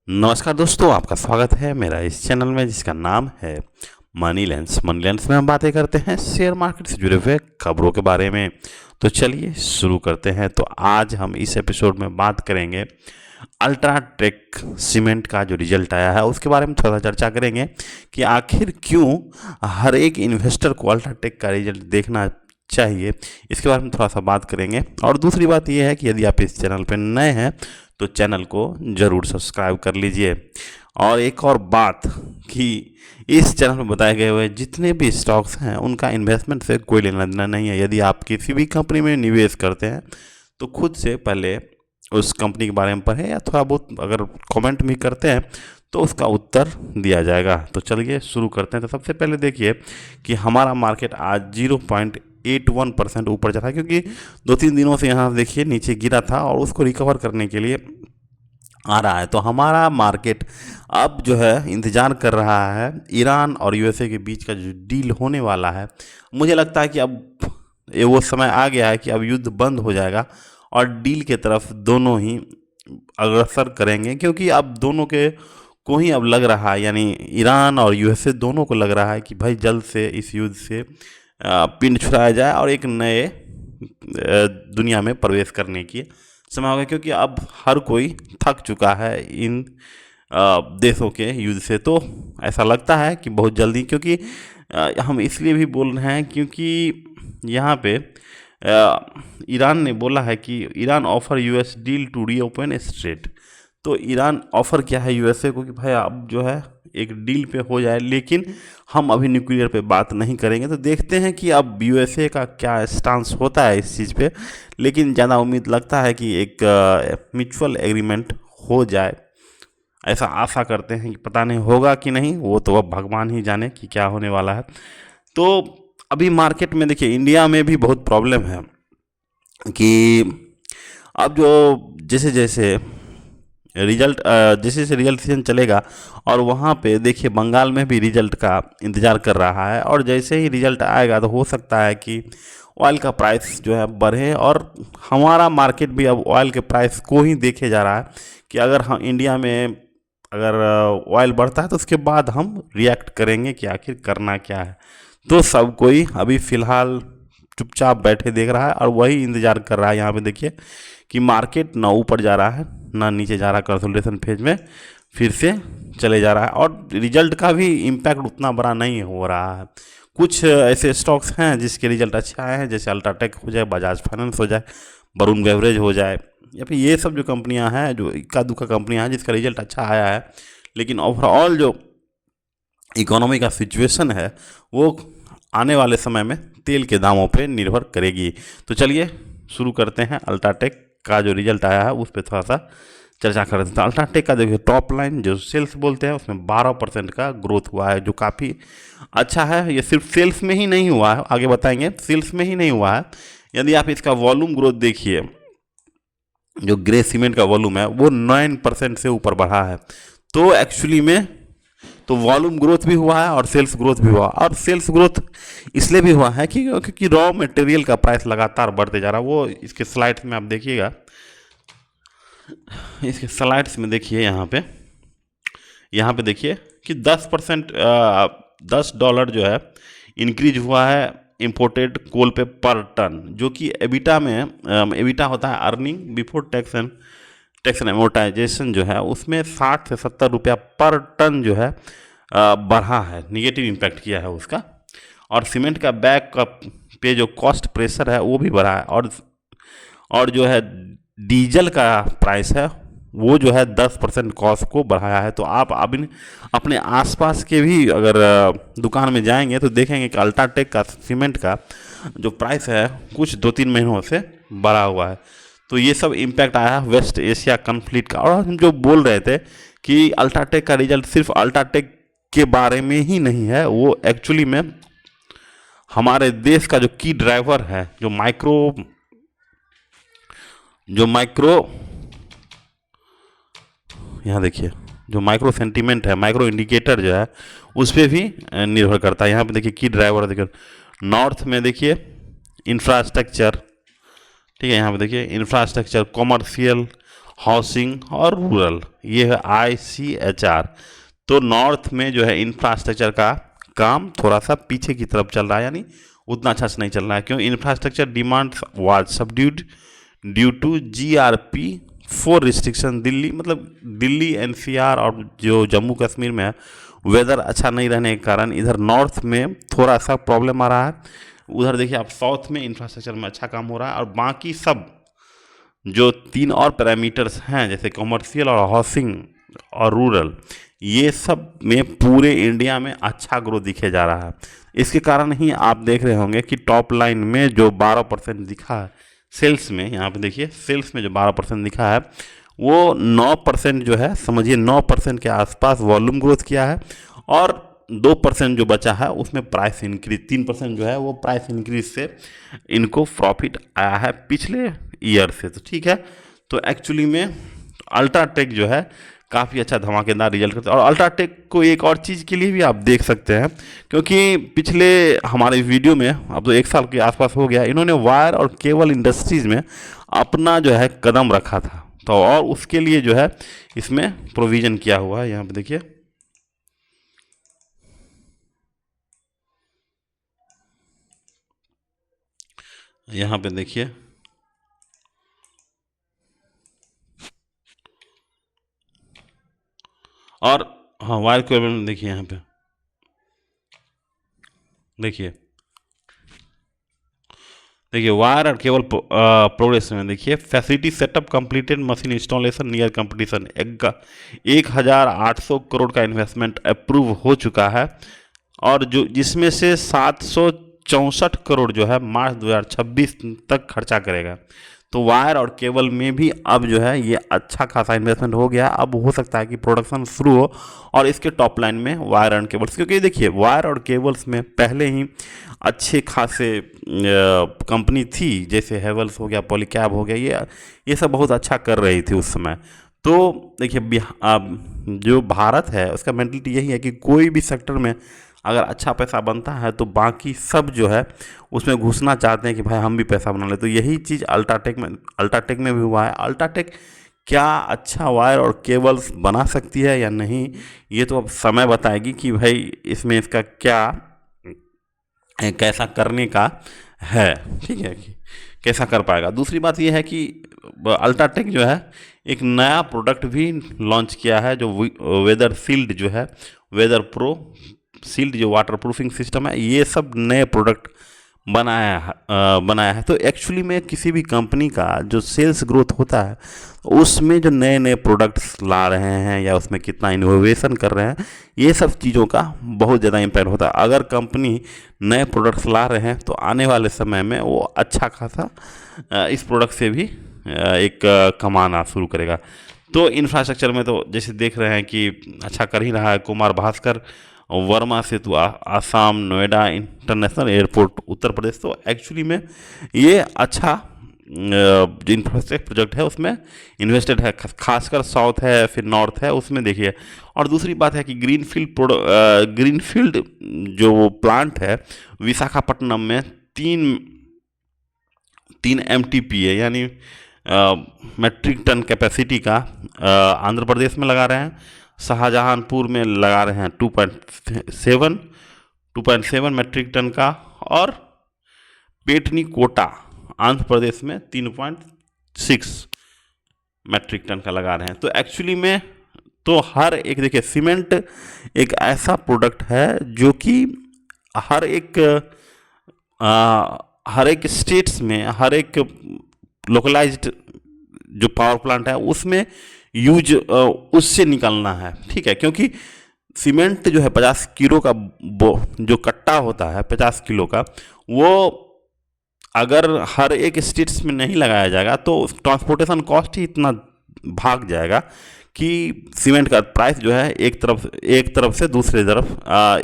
नमस्कार दोस्तों, आपका स्वागत है मेरा इस चैनल में जिसका नाम है मनी लेंस। मनी लेंस में हम बातें करते हैं शेयर मार्केट से जुड़े हुए खबरों के बारे में। तो चलिए शुरू करते हैं। तो आज हम इस एपिसोड में बात करेंगे अल्ट्राटेक सीमेंट का जो रिजल्ट आया है उसके बारे में थोड़ा सा चर्चा करेंगे कि आखिर क्यों हर एक इन्वेस्टर को अल्ट्राटेक का रिजल्ट देखना चाहिए, इसके बारे में थोड़ा सा बात करेंगे। और दूसरी बात यह है कि यदि आप इस चैनल पर नए हैं तो चैनल को ज़रूर सब्सक्राइब कर लीजिए। और एक और बात कि इस चैनल में बताए गए हुए जितने भी स्टॉक्स हैं उनका इन्वेस्टमेंट से कोई लेना देना नहीं है। यदि आप किसी भी कंपनी में निवेश करते हैं तो खुद से पहले उस कंपनी के बारे में पढ़ें या थोड़ा बहुत अगर कमेंट भी करते हैं तो उसका उत्तर दिया जाएगा। तो चलिए शुरू करते हैं। तो सबसे पहले देखिए कि हमारा मार्केट आज 0.81% ऊपर चला, क्योंकि 2-3 दिनों से यहाँ देखिए नीचे गिरा था और उसको रिकवर करने के लिए आ रहा है। तो हमारा मार्केट अब जो है इंतज़ार कर रहा है ईरान और यूएसए के बीच का जो डील होने वाला है। मुझे लगता है कि अब ये वो समय आ गया है कि अब युद्ध बंद हो जाएगा और डील के तरफ दोनों ही अग्रसर करेंगे, क्योंकि अब दोनों के को ही अब लग रहा है, यानी ईरान और यूएसए दोनों को लग रहा है कि भाई जल्द से इस युद्ध से पिंड छुड़ाया जाए और एक नए दुनिया में प्रवेश करने की समय हो गया, क्योंकि अब हर कोई थक चुका है इन देशों के युद्ध से। तो ऐसा लगता है कि बहुत जल्दी, क्योंकि हम इसलिए भी बोल रहे हैं क्योंकि यहाँ पे ईरान ने बोला है कि Iran offer US deal to reopen strait. तो ईरान ऑफर क्या है यूएसए को कि भाई अब जो है एक डील पे हो जाए, लेकिन हम अभी न्यूक्लियर पे बात नहीं करेंगे। तो देखते हैं कि अब यूएसए का क्या स्टांस होता है इस चीज़ पे, लेकिन ज़्यादा उम्मीद लगता है कि एक म्यूचुअल एग्रीमेंट हो जाए, ऐसा आशा करते हैं। कि पता नहीं होगा कि नहीं, वो तो अब भगवान ही जाने कि क्या होने वाला है। तो अभी मार्केट में देखिए इंडिया में भी बहुत प्रॉब्लम है कि अब जो जैसे जैसे रिजल्ट सीजन चलेगा और वहाँ पे देखिए बंगाल में भी रिजल्ट का इंतज़ार कर रहा है, और जैसे ही रिजल्ट आएगा तो हो सकता है कि ऑयल का प्राइस जो है बढ़े। और हमारा मार्केट भी अब ऑयल के प्राइस को ही देखे जा रहा है कि अगर हम इंडिया में अगर ऑयल बढ़ता है तो उसके बाद हम रिएक्ट करेंगे कि आखिर करना क्या है। तो सब कोई अभी फ़िलहाल चुपचाप बैठे देख रहा है और वही इंतज़ार कर रहा है। यहाँ पे देखिए कि मार्केट ना ऊपर जा रहा है ना नीचे जा रहा है, कंसोलिडेशन फेज में फिर से चले जा रहा है, और रिजल्ट का भी इम्पैक्ट उतना बड़ा नहीं हो रहा है। कुछ ऐसे स्टॉक्स हैं जिसके रिजल्ट अच्छे आए हैं, जैसे अल्ट्राटेक हो जाए, बजाज फाइनेंस हो जाए, वरुण बेवरेज हो जाए, या फिर ये सब जो कंपनियां हैं जो इक्का दुक्का कंपनियां हैं जिसका रिजल्ट अच्छा आया है। लेकिन ओवरऑल जो इकोनॉमी का सिचुएशन है वो आने वाले समय में तेल के दामों पे निर्भर करेगी। तो चलिए शुरू करते हैं अल्ट्राटेक का जो रिजल्ट आया है उस पर थोड़ा सा चर्चा कर रहे थे। अल्ट्राटेक का देखिए टॉप लाइन जो सेल्स बोलते हैं उसमें 12% का ग्रोथ हुआ है, जो काफ़ी अच्छा है। ये सिर्फ सेल्स में ही नहीं हुआ है, आगे बताएंगे, सेल्स में ही नहीं हुआ है। यदि आप इसका वॉल्यूम ग्रोथ देखिए, जो ग्रे सीमेंट का वॉल्यूम है वो 9% से ऊपर बढ़ा है। तो एक्चुअली में तो वॉल्यूम ग्रोथ भी हुआ है और सेल्स ग्रोथ भी हुआ, और सेल्स ग्रोथ इसलिए भी हुआ है कि क्योंकि रॉ मटेरियल का प्राइस लगातार बढ़ते जा रहा है। वो इसके स्लाइड्स में आप देखिएगा, इसके स्लाइड्स में देखिए यहाँ पे देखिए कि 10% $10 जो है इंक्रीज हुआ है इंपोर्टेड कोल पे पर टन, जो कि एबिटा में एबिटा होता है earning before tax and amortisation, जो है उसमें 60 से 70 रुपया पर टन जो है बढ़ा है, निगेटिव इम्पैक्ट किया है उसका। और सीमेंट का बैग का पे जो कॉस्ट प्रेशर है वो भी बढ़ा है, और जो है डीजल का प्राइस है वो जो है 10% कॉस्ट को बढ़ाया है। तो आप अभी अपने आसपास के भी अगर दुकान में जाएंगे तो देखेंगे कि अल्ट्राटेक का सीमेंट का जो प्राइस है कुछ 2-3 महीनों से बढ़ा हुआ है। तो ये सब इम्पैक्ट आया है वेस्ट एशिया कन्फ्लिक्ट का। और हम जो बोल रहे थे कि अल्ट्राटेक का रिजल्ट सिर्फ अल्ट्राटेक के बारे में ही नहीं है, वो एक्चुअली में हमारे देश का जो की ड्राइवर है, जो माइक्रो यहाँ देखिए जो माइक्रो सेंटीमेंट है, माइक्रो इंडिकेटर जो है उस पर भी निर्भर करता है। यहाँ पे देखिए की ड्राइवर देखिए नॉर्थ में देखिए इंफ्रास्ट्रक्चर, ठीक है, यहाँ पे देखिए इंफ्रास्ट्रक्चर, कॉमर्शियल, हाउसिंग और रूरल, ये है ICHR। तो नॉर्थ में जो है इंफ्रास्ट्रक्चर का काम थोड़ा सा पीछे की तरफ चल रहा है, यानी उतना अच्छा से नहीं चल रहा है। क्यों? Infrastructure demand was subdued due to GRP 4 restriction. Delhi मतलब दिल्ली NCR और जो जम्मू कश्मीर में है, वेदर अच्छा नहीं रहने के कारण इधर नॉर्थ में थोड़ा सा प्रॉब्लम आ रहा है। उधर देखिए आप साउथ में इंफ्रास्ट्रक्चर में अच्छा काम हो रहा है, और बाकी सब जो 3 और पैरामीटर्स हैं जैसे कमर्शियल और हाउसिंग और रूरल, ये सब में पूरे इंडिया में अच्छा ग्रोथ दिखे जा रहा है। इसके कारण ही आप देख रहे होंगे कि टॉप लाइन में जो 12% दिखा है सेल्स में, यहाँ पे देखिए सेल्स में जो 12% दिखा है वो 9% जो है, समझिए 9% के आसपास वॉल्यूम ग्रोथ किया है, और 2% जो बचा है उसमें प्राइस इंक्रीज, 3% जो है वो प्राइस इंक्रीज से इनको प्रॉफिट आया है पिछले ईयर से। तो ठीक है, तो एक्चुअली में अल्ट्राटेक जो है काफ़ी अच्छा धमाकेदार रिजल्ट करता है। और अल्ट्राटेक को एक और चीज़ के लिए भी आप देख सकते हैं, क्योंकि पिछले हमारे वीडियो में अब तो 1 साल के आसपास हो गया, इन्होंने वायर और केबल इंडस्ट्रीज में अपना जो है कदम रखा था, तो और उसके लिए जो है इसमें प्रोविज़न किया हुआ है। यहाँ पे देखिए, यहाँ पे देखिए, और हाँ वायर केबल में देखिए, यहाँ पे देखिए, देखिए वायर और केबल प्रोग्रेस में देखिए, facility setup completed, machine installation near competition, 1,800 crore का इन्वेस्टमेंट अप्रूव हो चुका है, और जो जिसमें से 764 करोड़ जो है मार्च 2026 तक खर्चा करेगा। तो वायर और केबल में भी अब जो है ये अच्छा खासा इन्वेस्टमेंट हो गया। अब हो सकता है कि प्रोडक्शन शुरू हो और इसके टॉप लाइन में वायर एंड केबल्स, क्योंकि देखिए वायर और केबल्स में पहले ही अच्छे खासे कंपनी थी, जैसे हेवल्स हो गया, पॉलीकैब हो गया, ये सब बहुत अच्छा कर रही थी उस समय। तो देखिए जो भारत है उसका मेंटलिटी यही है कि कोई भी सेक्टर में अगर अच्छा पैसा बनता है तो बाकी सब जो है उसमें घुसना चाहते हैं कि भाई हम भी पैसा बना ले। तो यही चीज़ अल्ट्राटेक में भी हुआ है। अल्ट्राटेक क्या अच्छा वायर और केबल्स बना सकती है या नहीं, ये तो अब समय बताएगी कि भाई इसमें इसका क्या कैसा करने का है, ठीक है, कि कैसा कर पाएगा। दूसरी बात ये है कि अल्ट्राटेक जो है एक नया प्रोडक्ट भी लॉन्च किया है, जो वेदर शील्ड जो है, वेदर प्रो शील्ड जो वाटर प्रूफिंग सिस्टम है, ये सब नए प्रोडक्ट बनाया है। तो एक्चुअली में किसी भी कंपनी का जो सेल्स ग्रोथ होता है उसमें जो नए नए प्रोडक्ट्स ला रहे हैं या उसमें कितना इनोवेशन कर रहे हैं, ये सब चीज़ों का बहुत ज़्यादा इम्पैक्ट होता है। अगर कंपनी नए प्रोडक्ट्स ला रहे हैं तो आने वाले समय में वो अच्छा खासा इस प्रोडक्ट से भी एक कमाना शुरू करेगा। तो इंफ्रास्ट्रक्चर में तो जैसे देख रहे हैं कि अच्छा कर ही रहा है। कुमार भास्कर वर्मा सेतु आसाम नोएडा इंटरनेशनल एयरपोर्ट उत्तर प्रदेश, तो एक्चुअली में ये अच्छा जो इंफ्रास्ट्रक्चर प्रोजेक्ट है उसमें इन्वेस्टेड है, खासकर साउथ है फिर नॉर्थ है उसमें देखिए। और दूसरी बात है कि ग्रीनफील्ड जो प्लांट है विशाखापट्टनम में 3 MTPA यानी मेट्रिक टन कैपेसिटी का आंध्र प्रदेश में लगा रहे हैं, शाहजहांपुर में लगा रहे हैं 2.7 मेट्रिक टन का, और पेटनी कोटा आंध्र प्रदेश में 3.6 मेट्रिक टन का लगा रहे हैं। तो एक्चुअली में तो हर एक देखिए, सीमेंट एक ऐसा प्रोडक्ट है जो कि हर एक स्टेट्स में, हर एक लोकलाइज्ड जो पावर प्लांट है उसमें यूज उससे निकलना है, ठीक है। क्योंकि सीमेंट जो है 50 किलो का जो कट्टा होता है 50 किलो का, वो अगर हर एक स्टेट्स में नहीं लगाया जाएगा तो ट्रांसपोर्टेशन कॉस्ट ही इतना भाग जाएगा कि सीमेंट का प्राइस जो है एक तरफ से दूसरे तरफ,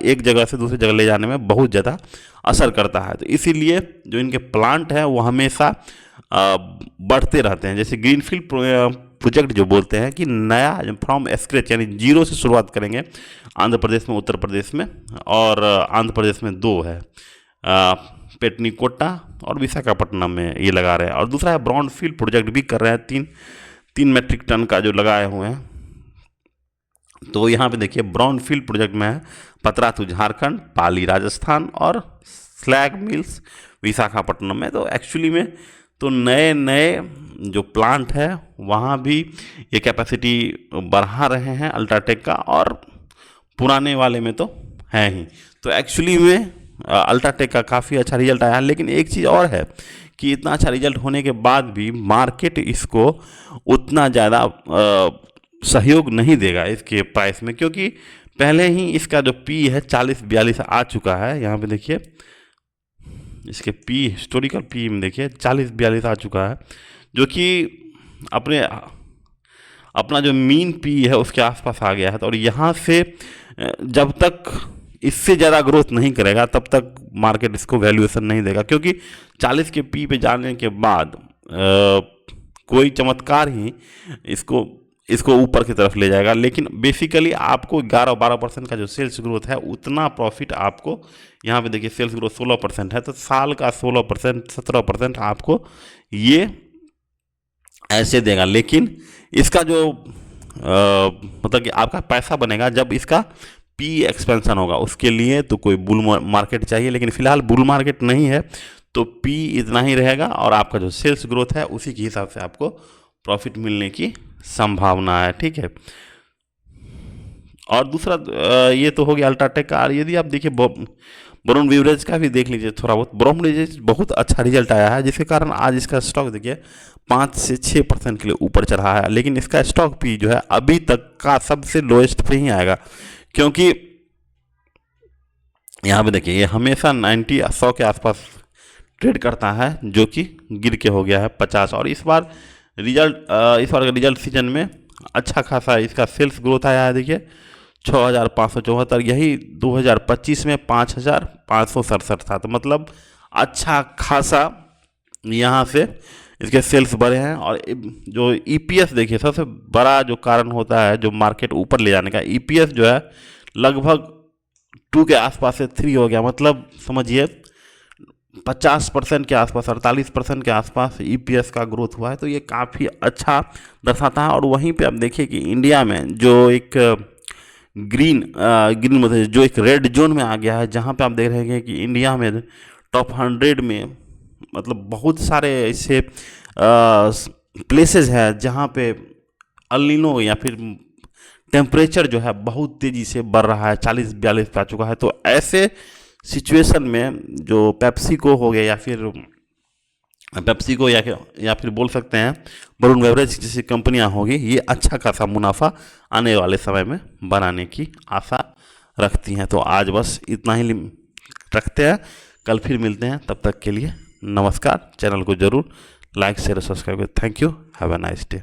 एक जगह से दूसरी जगह ले जाने में बहुत ज़्यादा असर करता है। तो इसीलिए जो इनके प्लांट हैं वो हमेशा बढ़ते रहते हैं। जैसे ग्रीनफील्ड प्रोजेक्ट जो बोलते हैं कि नया फ्रॉम स्क्रैच यानी जीरो से शुरुआत करेंगे आंध्र प्रदेश में, उत्तर प्रदेश में, और आंध्र प्रदेश में 2 है, पेटनीकोटा और विशाखापट्टनम में ये लगा रहे हैं। और दूसरा है ब्राउनफील्ड प्रोजेक्ट भी कर रहे हैं, 3 मीट्रिक टन का जो लगाए हुए हैं। तो यहाँ पे देखिए ब्राउनफील्ड प्रोजेक्ट में है पतरातू झारखंड, पाली राजस्थान और स्लैग मिल्स विशाखापट्टनम में। तो एक्चुअली में तो नए नए जो प्लांट है वहाँ भी ये कैपेसिटी बढ़ा रहे हैं अल्ट्राटेक का, और पुराने वाले में तो है ही। तो एक्चुअली में अल्ट्राटेक का काफ़ी अच्छा रिजल्ट आया है। लेकिन एक चीज़ और है कि इतना अच्छा रिजल्ट होने के बाद भी मार्केट इसको उतना ज़्यादा सहयोग नहीं देगा इसके प्राइस में, क्योंकि पहले ही इसका जो पी है 40-42 आ चुका है। यहाँ पे देखिए इसके पी, हिस्टोरिकल पी में देखिए 40-42 आ चुका है, जो कि अपना जो मीन पी है उसके आसपास आ गया है। और यहाँ से जब तक इससे ज़्यादा ग्रोथ नहीं करेगा तब तक मार्केट इसको वैल्यूएशन नहीं देगा, क्योंकि 40 के पी पे जाने के बाद कोई चमत्कार ही इसको ऊपर की तरफ ले जाएगा। लेकिन बेसिकली आपको 11-12% का जो सेल्स ग्रोथ है उतना प्रॉफिट आपको, यहाँ पे देखिए सेल्स ग्रोथ 16% है, तो साल का 16% 17% आपको ये ऐसे देगा। लेकिन इसका जो मतलब कि आपका पैसा बनेगा जब इसका पी एक्सपेंशन होगा, उसके लिए तो कोई बुल मार्केट चाहिए। लेकिन फिलहाल बुल मार्केट नहीं है, तो पी इतना ही रहेगा और आपका जो सेल्स ग्रोथ है उसी के हिसाब से आपको प्रॉफिट मिलने की संभावना है। ठीक है। और दूसरा ये तो हो गया अल्ट्राटेक का। यदि आप देखिए वरुण बेवरेज का भी देख लीजिए थोड़ा बहुत। वरुण बेवरेज बहुत अच्छा रिजल्ट आया है, जिसके कारण आज इसका स्टॉक देखिए 5 से 6% के लिए ऊपर चढ़ा है। लेकिन इसका स्टॉक पी जो है अभी तक का सबसे लोएस्ट पे ही आएगा, क्योंकि यहाँ पे देखिए ये हमेशा 90-100 के आसपास ट्रेड करता है, जो कि गिर के हो गया है 50। और इस बार का रिजल्ट सीजन में अच्छा खासा इसका सेल्स ग्रोथ आया है। देखिए 6,574, यही 2025 में 5,567 था। तो मतलब अच्छा खासा यहाँ से इसके सेल्स बढ़े हैं। और जो ईपीएस देखिए, सबसे बड़ा जो कारण होता है जो मार्केट ऊपर ले जाने का, ईपीएस जो है लगभग 2 के आसपास से 3 हो गया। मतलब समझिए 50% के आसपास, 48% के आसपास ईपीएस का ग्रोथ हुआ है। तो ये काफ़ी अच्छा दर्शाता है। और वहीं पे आप देखिए कि इंडिया में जो एक ग्रीन मतलब जो एक रेड जोन में आ गया है, जहाँ पे आप देख रहे हैं कि इंडिया में टॉप 100 में मतलब बहुत सारे ऐसे प्लेसेस हैं जहाँ पे अल नीनो या फिर टेम्परेचर जो है बहुत तेज़ी से बढ़ रहा है, 40-42 पे आ चुका है। तो ऐसे सिचुएशन में जो पेप्सिको हो गया या फिर बोल सकते हैं वरुण बेवरेज जैसी कंपनियां होगी, ये अच्छा खासा मुनाफा आने वाले समय में बनाने की आशा रखती हैं। तो आज बस इतना ही रखते हैं, कल फिर मिलते हैं। तब तक के लिए नमस्कार। चैनल को जरूर लाइक शेयर सब्सक्राइब करें। Thank you, have a nice day.